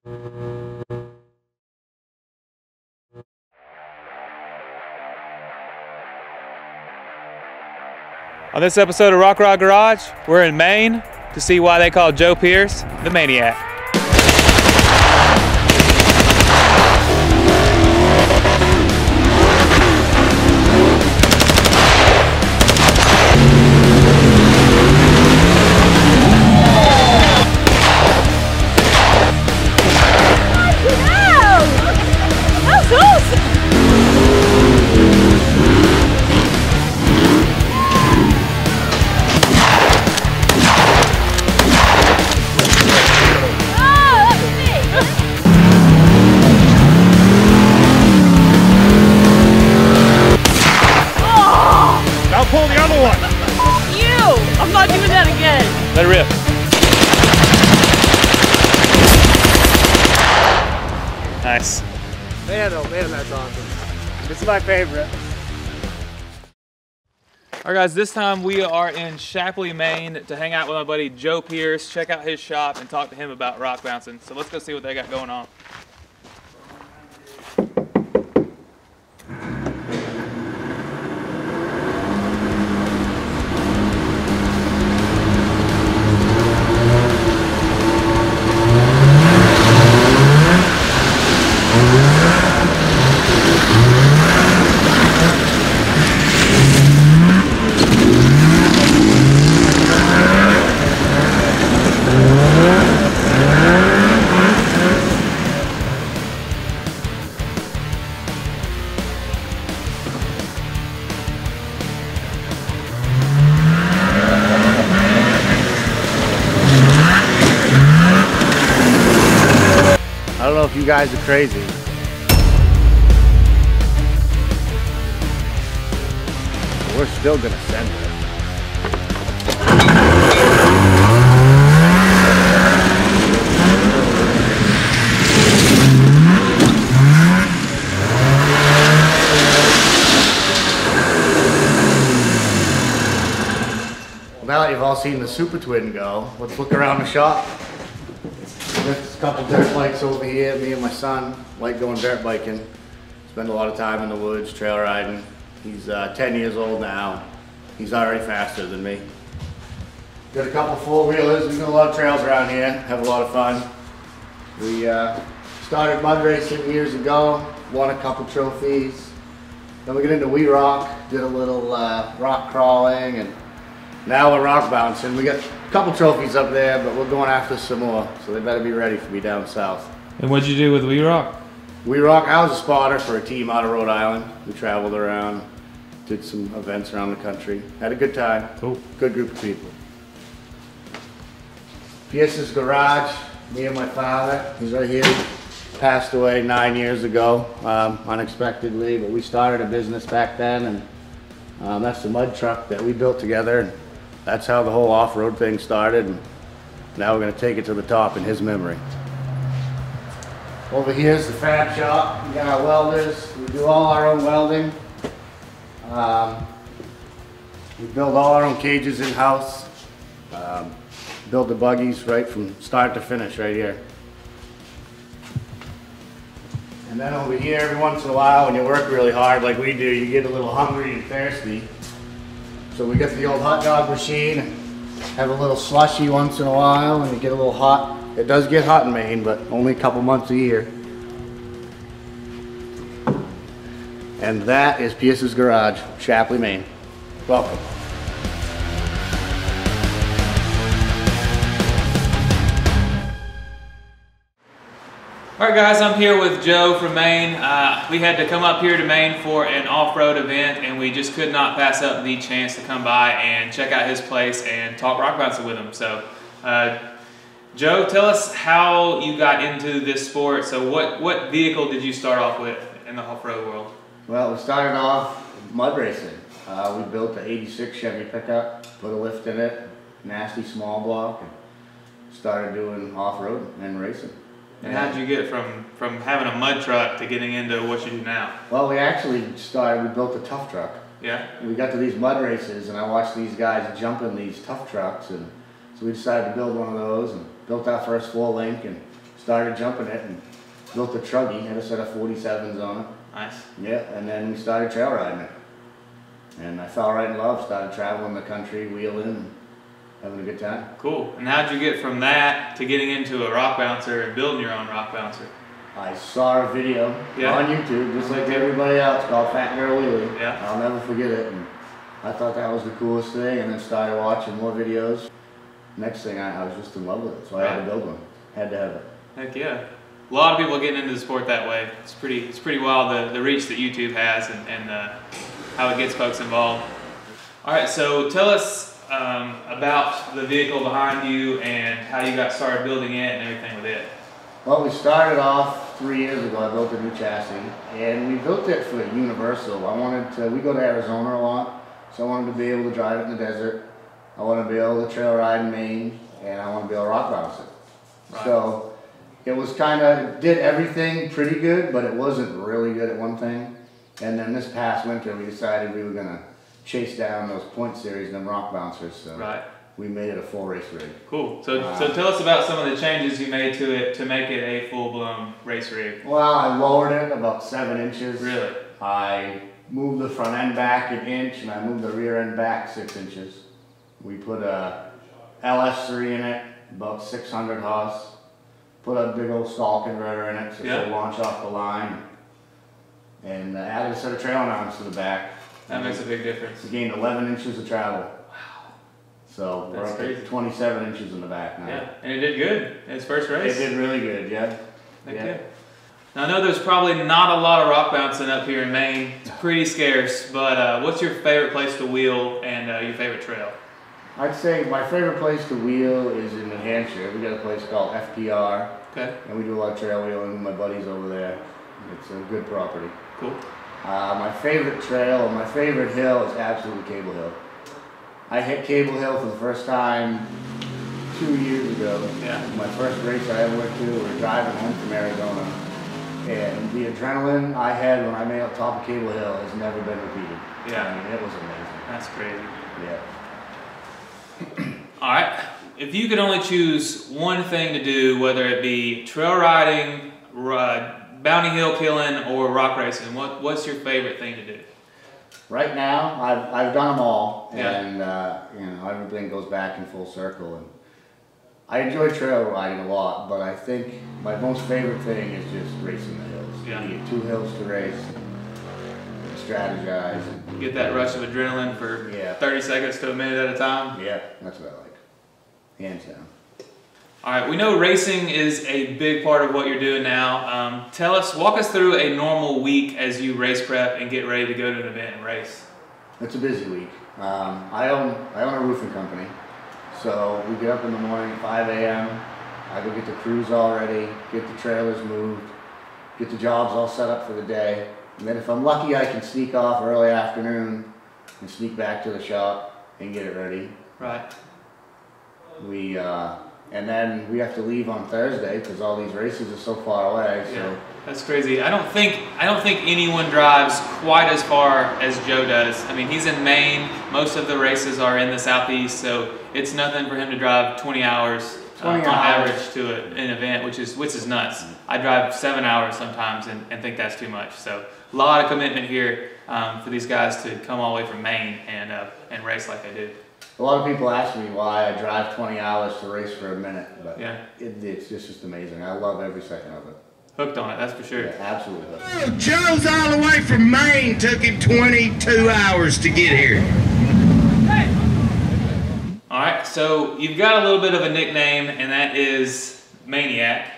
On this episode of Rock Garage, we're in Maine to see why they call Joe Pierce the Maniac. Pull the other one. You! I'm not doing that again. Let it rip. Nice. Man, oh man, that's awesome. This is my favorite. All right, guys, this time we are in Shapley, Maine to hang out with my buddy Joe Pierce, check out his shop, and talk to him about rock bouncing. So let's go see what they got going on. I don't know if you guys are crazy. But we're still gonna send it. Well, now that you've all seen the Super Twin go, let's look around the shop. There's a couple dirt bikes over here. Me and my son like going dirt biking. Spend a lot of time in the woods, trail riding. He's 10 years old now. He's already faster than me. Got a couple four-wheelers. We got a lot of trails around here. Have a lot of fun. We started mud racing years ago. Won a couple trophies. Then we got into wee rock. Did a little rock crawling, and now we're rock bouncing. We got a couple trophies up there, but we're going after some more, so they better be ready for me down south. And what'd you do with Wee Rock? Wee Rock, I was a spotter for a team out of Rhode Island. We traveled around, did some events around the country. Had a good time. Cool. Good group of people. Pierce's Garage, me and my father, he's right here. Passed away 9 years ago, unexpectedly, but we started a business back then, and that's the mud truck that we built together. And that's how the whole off-road thing started, and now we're going to take it to the top in his memory. Over here is the fab shop. We got our welders. We do all our own welding. We build all our own cages in-house. Build the buggies right from start to finish right here. And then over here, every once in a while, when you work really hard like we do, you get a little hungry and thirsty. So we got the old hot dog machine, have a little slushy once in a while, and you get a little hot. It does get hot in Maine, but only a couple months a year. And that is Pierce's Garage, Shapley, Maine. Welcome. All right, guys, I'm here with Joe from Maine. We had to come up here to Maine for an off-road event, and we just could not pass up the chance to come by and check out his place and talk rock bouncing with him. So, Joe, tell us how you got into this sport. So what vehicle did you start off with in the off-road world? Well, we started off mud racing. We built an '86 Chevy pickup, put a lift in it, nasty small block, and started doing off-road and racing. And how did you get from having a mud truck to getting into what you do now? Well, we actually started, we built a tough truck. Yeah? We got to these mud races, and I watched these guys jump in these tough trucks, and so we decided to build one of those and built our first full link and started jumping it and built a truggy, had a set of 47s on it. Nice. Yeah, and then we started trail riding it. And I fell right in love, started traveling the country, wheeling, and having a good time. Cool. And how'd you get from that to getting into a rock bouncer and building your own rock bouncer? I saw a video on YouTube, just like everybody else, called Fat Girl Wheelie. Yeah. I'll never forget it. And I thought that was the coolest thing, and then started watching more videos. Next thing, I was just in love with it, so I had to build one. Had to have it. Heck yeah. A lot of people are getting into the sport that way. It's pretty wild, the reach that YouTube has and how it gets folks involved. All right, so tell us about the vehicle behind you and how you got started building it and everything with it. Well, we started off 3 years ago. I built a new chassis, and we built it for Universal. We go to Arizona a lot, so I wanted to be able to drive it in the desert. I want to be able to trail ride in Maine, and I want to be able to rock bounce it. Right. So it was it did everything pretty good, but it wasn't really good at one thing. And then this past winter, we decided we were going to chase down those point series and them rock bouncers. So we made it a full race rig. Cool. So tell us about some of the changes you made to it to make it a full-blown race rig. Well, I lowered it about 7 inches. Really? I moved the front end back 1 inch, and I moved the rear end back 6 inches. We put a LS3 in it, about 600 horse. Put a big old stall converter in it so it'll launch off the line. And added a set of trailing arms to the back. That makes a big difference. We gained 11 inches of travel. Wow. So we're up to 27 inches in the back now. Yeah, and it did good in its first race. It did really good, yeah. Yeah. Now I know there's probably not a lot of rock bouncing up here in Maine. It's pretty scarce, but what's your favorite place to wheel and your favorite trail? I'd say my favorite place to wheel is in New Hampshire. We got a place called FPR. Okay. And we do a lot of trail wheeling with my buddies over there. It's a good property. Cool. My favorite trail, my favorite hill is absolutely Cable Hill. I hit Cable Hill for the first time 2 years ago. Yeah. My first race I ever went to, we were driving home from Arizona. And the adrenaline I had when I made up top of Cable Hill has never been repeated. Yeah. I mean, it was amazing. That's crazy. Yeah. All right, if you could only choose one thing to do, whether it be trail riding, bounty hill killing, or rock racing, what's your favorite thing to do? Right now, I've done them all, and you know, everything goes back in full circle. And I enjoy trail riding a lot, but I think my most favorite thing is just racing the hills. Yeah. You get 2 hills to race. Strategize. Get that rush of adrenaline for 30 seconds to a minute at a time? Yeah, that's what I like. Hands down. All right, we know racing is a big part of what you're doing now. Walk us through a normal week as you race prep and get ready to go to an event and race. It's a busy week. I own a roofing company, so we get up in the morning at 5 a.m. I go get the crews all ready, get the trailers moved, get the jobs all set up for the day. And then if I'm lucky, I can sneak off early afternoon and sneak back to the shop and get it ready. Right. And then we have to leave on Thursday because all these races are so far away. So. Yeah, that's crazy. I don't think anyone drives quite as far as Joe does. I mean, he's in Maine. Most of the races are in the southeast, so it's nothing for him to drive 20 hours. On average to an event, which is nuts. I drive 7 hours sometimes and think that's too much. So a lot of commitment here for these guys to come all the way from Maine and race like I do. A lot of people ask me why I drive 20 hours to race for a minute, but it's just amazing. I love every second of it. Hooked on it, that's for sure. Yeah, absolutely hooked. Oh, Joe's all the way from Maine. Took him 22 hours to get here. All right, so you've got a little bit of a nickname, and that is Maniac,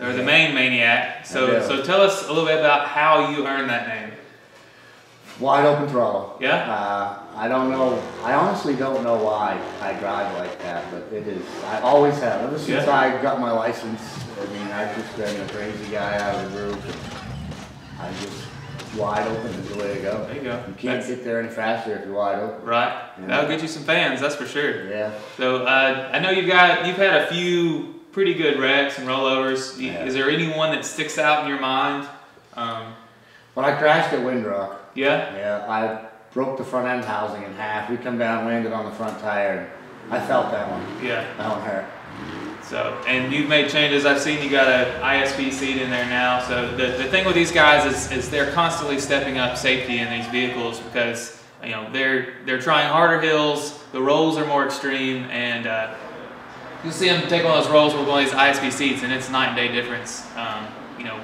or the Maine Maniac. So tell us a little bit about how you earned that name. Wide open throttle. Yeah? I don't know. I honestly don't know why I drive like that, but it is. I always have. Ever since I got my license, I mean, I've just been a crazy guy out of the group. I just wide open is the way to go. There you go. You can't get there any faster if you're wide open. Right. Yeah. That'll get you some fans, that's for sure. Yeah. So I know you've had a few pretty good wrecks and rollovers. Is there anyone that sticks out in your mind? When I crashed at Windrock. Yeah? Yeah, I broke the front end housing in half. We come down, landed on the front tire, and I felt that one. Yeah. That one hurt. So, and you've made changes. I've seen you got an ISP seat in there now. So the thing with these guys is they're constantly stepping up safety in these vehicles because they're trying harder hills. The rolls are more extreme, and you'll see them take one of those rolls with one of these ISP seats, and it's night and day difference.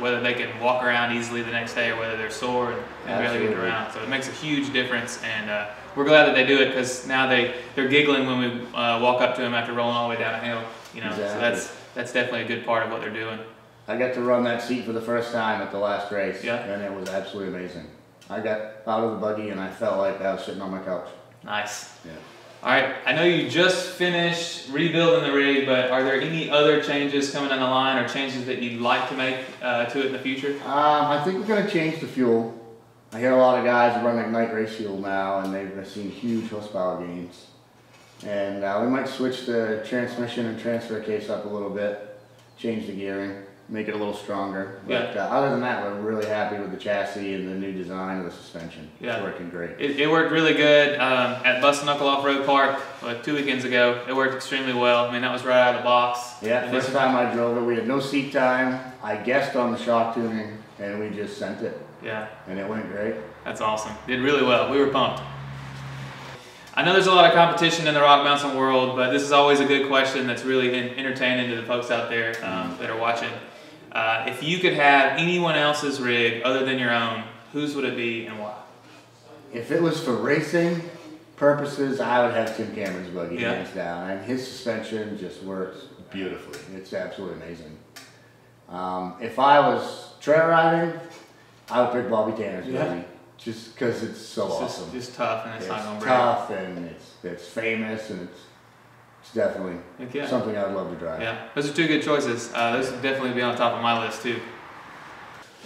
Whether they can walk around easily the next day or whether they're sore and barely get around. So it makes a huge difference, and we're glad that they do it because now they're giggling when we walk up to them after rolling all the way down a hill. Exactly. So that's definitely a good part of what they're doing. I got to run that seat for the first time at the last race, yeah. And it was absolutely amazing. I got out of the buggy and I felt like I was sitting on my couch. Nice. Yeah. All right, I know you just finished rebuilding the rig, but are there any other changes coming down the line or changes that you'd like to make to it in the future? I think we're going to change the fuel. I hear a lot of guys run Ignite race fuel now, and they've seen huge horsepower gains. And we might switch the transmission and transfer case up a little bit, change the gearing, make it a little stronger. But other than that, we're really happy with the chassis and the new design of the suspension. Yeah. It's working great. It worked really good at Bust Knuckle Off-Road Park 2 weekends ago. It worked extremely well. I mean, that was right out of the box. Yeah, first time I drove it, we had no seat time. I guessed on the shock tuning, and we just sent it. Yeah. And it went great. That's awesome. Did really well. We were pumped. I know there's a lot of competition in the rock bouncing world, but this is always a good question that's really entertaining to the folks out there that are watching. If you could have anyone else's rig other than your own, whose would it be and why? If it was for racing purposes, I would have Tim Cameron's buggy, hands down. And his suspension just works beautifully. It's absolutely amazing. If I was trail riding, I would pick Bobby Tanner's buggy. Just because it's so awesome. Just tough, and it's not going to break. It's tough, and it's famous, and it's definitely something I would love to drive. Yeah, those are two good choices. Those would definitely be on top of my list too.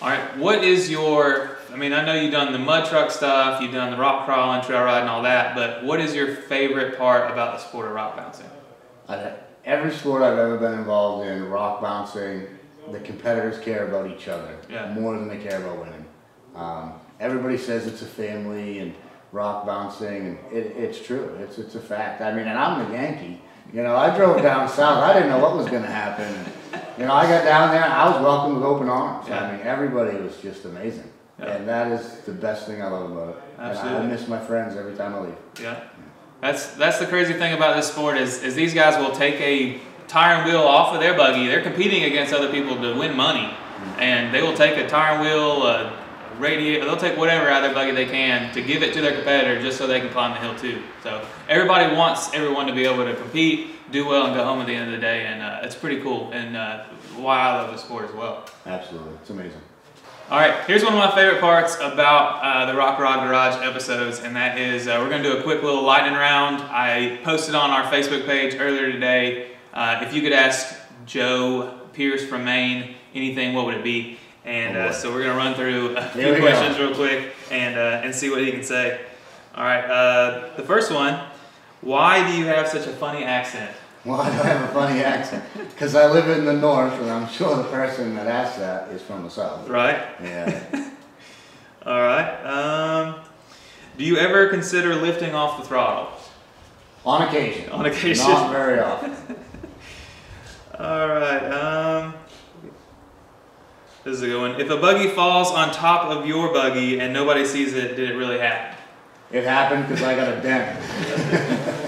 All right, what is your? I mean, I know you've done the mud truck stuff, you've done the rock crawling, trail riding, all that. But what is your favorite part about the sport of rock bouncing? Every sport I've ever been involved in, rock bouncing, the competitors care about each other more than they care about winning. Everybody says it's a family and rock bouncing, and it's true. It's a fact. I mean, and I'm a Yankee. I drove down south. I didn't know what was going to happen. And, I got down there, and I was welcomed with open arms. Yeah. I mean, everybody was just amazing. Yeah. And that is the best thing I love about it. Absolutely. And I miss my friends every time I leave. Yeah. That's the crazy thing about this sport is these guys will take a tire and wheel off of their buggy. They're competing against other people to win money, and they will take a tire and wheel, radiator, they'll take whatever out of their buggy they can to give it to their competitor just so they can climb the hill too. So everybody wants everyone to be able to compete, do well, and go home at the end of the day, and it's pretty cool, and why I love the sport as well. Absolutely, it's amazing. All right, here's one of my favorite parts about the Rock Rod Garage episodes, and that is we're going to do a quick little lightning round. I posted on our Facebook page earlier today, if you could ask Joe Pierce from Maine anything, what would it be? And so we're going to run through a few questions real quick and see what he can say. All right, the first one, why do you have such a funny accent? Why do I have a funny accent? Because I live in the north, and I'm sure the person that asked that is from the south. Right? Yeah. All right. Do you ever consider lifting off the throttle? On occasion. On occasion. Not very often. All right. This is a good one. If a buggy falls on top of your buggy and nobody sees it, did it really happen? It happened because I got a dent.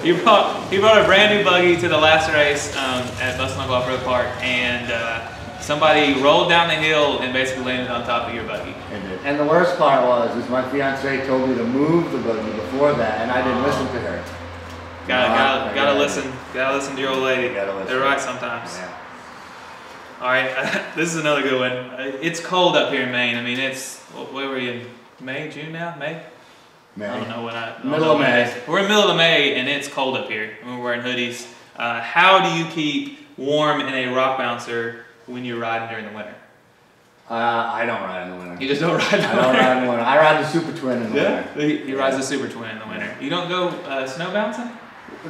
He brought a brand new buggy to the last race at Bust Knuckle Off-Road Park, and somebody rolled down the hill and basically landed on top of your buggy. And the worst part was my fiance told me to move the buggy before that, and I didn't listen to her. Gotta listen to your old lady. They're right sometimes. Yeah. All right, this is another good one. It's cold up here in Maine. I mean, where were you in May, June now? May? May. I don't know when middle of May. We're in the middle of May and it's cold up here. We're wearing hoodies. How do you keep warm in a rock bouncer when you're riding during the winter? I don't ride in the winter. You just don't ride in the winter? I don't ride in the winter. I ride the Super Twin in the winter. He rides the Super Twin in the winter. You don't go snow bouncing?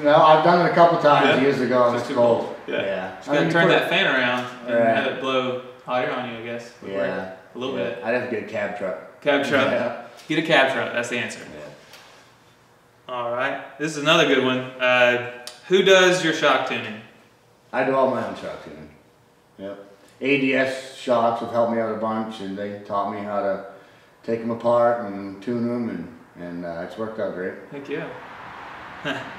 No, I've done it a couple times years ago, and it's cold. Yeah. Just gotta turn that fan around and have it blow hot air on you, I guess. Yeah. A little bit. I'd have to get a cab truck. Cab truck. Yeah. Get a cab truck, that's the answer. Yeah. All right. This is another good one. Who does your shock tuning? I do all my own shock tuning. Yep. ADS shocks have helped me out a bunch, and they taught me how to take them apart and tune them, and it's worked out great. Heck yeah.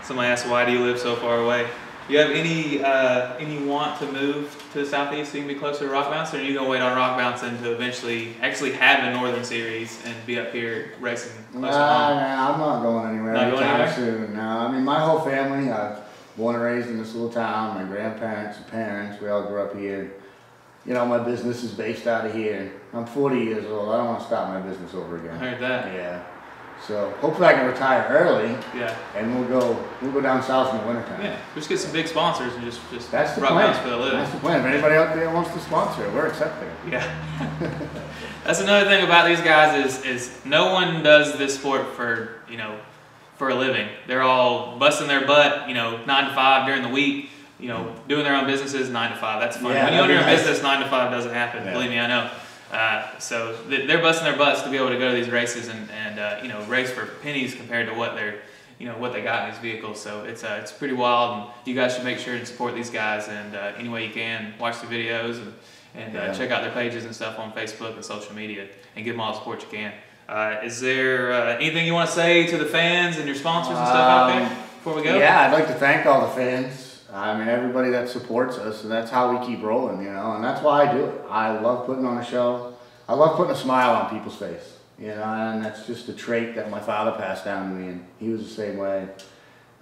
Somebody asked, why do you live so far away? Do you have any want to move to the southeast so you can be closer to Rock Bounce, or are you gonna wait on Rock Bouncing to eventually actually have the Northern Series and be up here racing closer to home? Nah, I'm not going anywhere anytime soon. No, I mean my whole family. I've born and raised in this little town. My grandparents and parents, we all grew up here. You know, my business is based out of here. I'm 40 years old. I don't want to start my business over again. I heard that. Yeah. So hopefully I can retire early. Yeah. And we'll go down south in the wintertime. Yeah. Just get some big sponsors and just that's the Rock plan. Bounce for the living. That's the plan. If anybody out there wants to sponsor it, we're accepting it. Yeah. That's another thing about these guys is no one does this sport for for a living. They're all busting their butt 9 to 5 during the week. Doing their own businesses 9 to 5. That's fun. Yeah, when you own your own business, 9 to 5 doesn't happen. Yeah. Believe me, I know. So they're busting their butts to be able to go to these races and race for pennies compared to what they're what they got in these vehicles. So it's pretty wild, and you guys should make sure to support these guys, and any way you can, watch the videos and check out their pages and stuff on Facebook and social media, and give them all the support you can. Is there anything you want to say to the fans and your sponsors and stuff out there before we go? Yeah, I'd like to thank all the fans. I mean, everybody that supports us, and that's how we keep rolling, and that's why I do it. I love putting on a show. I love putting a smile on people's face, and that's just a trait that my father passed down to me, and he was the same way.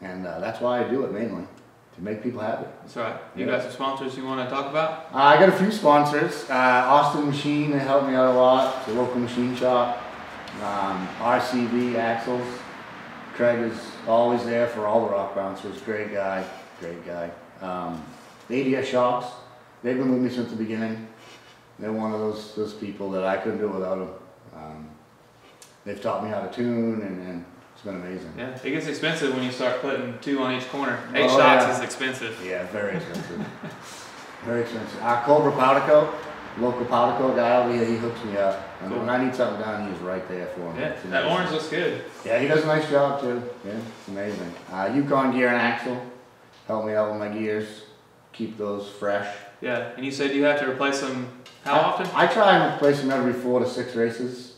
And that's why I do it, mainly, to make people happy. That's right. You got some sponsors you want to talk about? I got a few sponsors. Austin Machine, they helped me out a lot. It's a local machine shop. RCV Axles. Craig is always there for all the rock bouncers. Great guy. ADS Shocks, they've been with me since the beginning. They're one of those people that I couldn't do without them. They've taught me how to tune, and it's been amazing. Yeah, it gets expensive when you start putting 2 on each corner. 8 shocks is expensive. Yeah, very expensive. Very expensive. Cobra Powder Coat, local powder coat guy over here, he hooks me up. And when I need something done, he's right there for me. Yeah, that orange looks good. Yeah, he does a nice job too. Yeah, it's amazing. Yukon Gear and Axle help me out with my gears, keep those fresh. Yeah, and you said you have to replace them how often? I try and replace them every 4 to 6 races,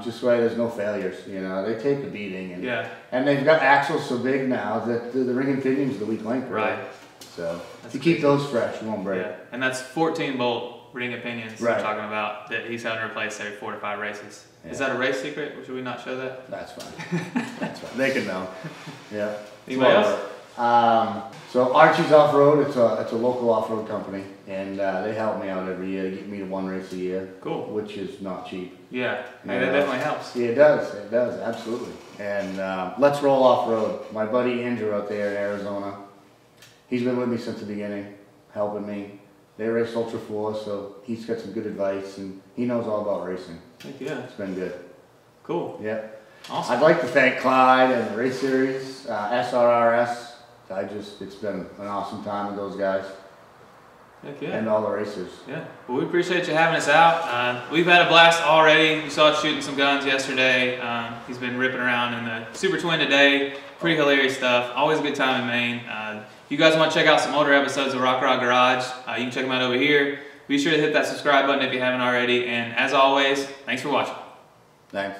just so there's no failures. They take a beating, and they've got axles so big now that the ring and pinions the weak link. Right. So if you keep those fresh, you won't break. Yeah, and that's 14-bolt ring and pinions right. We're talking about that he's having to replace every 4 to 5 races. Yeah. Is that a race secret, or should we not show that? That's fine. That's fine. They can know. Yeah. Anybody else? So Archie's Off-Road, it's a local off-road company, and they help me out every year. They get me to 1 race a year. Cool. Which is not cheap. Yeah, that definitely helps. Yeah, it does, absolutely. And Let's Roll Off-Road, my buddy Andrew out there in Arizona, he's been with me since the beginning, helping me. They race Ultra 4, so he's got some good advice, and he knows all about racing. Heck yeah. It's been good. Cool. Yeah. Awesome. I'd like to thank Clyde and the race series, SRRS. It's been an awesome time with those guys. Heck yeah. And all the racers. Yeah. Well, we appreciate you having us out. We've had a blast already. You saw us shooting some guns yesterday. He's been ripping around in the Super Twin today. Pretty hilarious stuff. Always a good time in Maine. If you guys want to check out some older episodes of Rock Garage, you can check them out over here. Be sure to hit that subscribe button if you haven't already. And as always, thanks for watching. Thanks.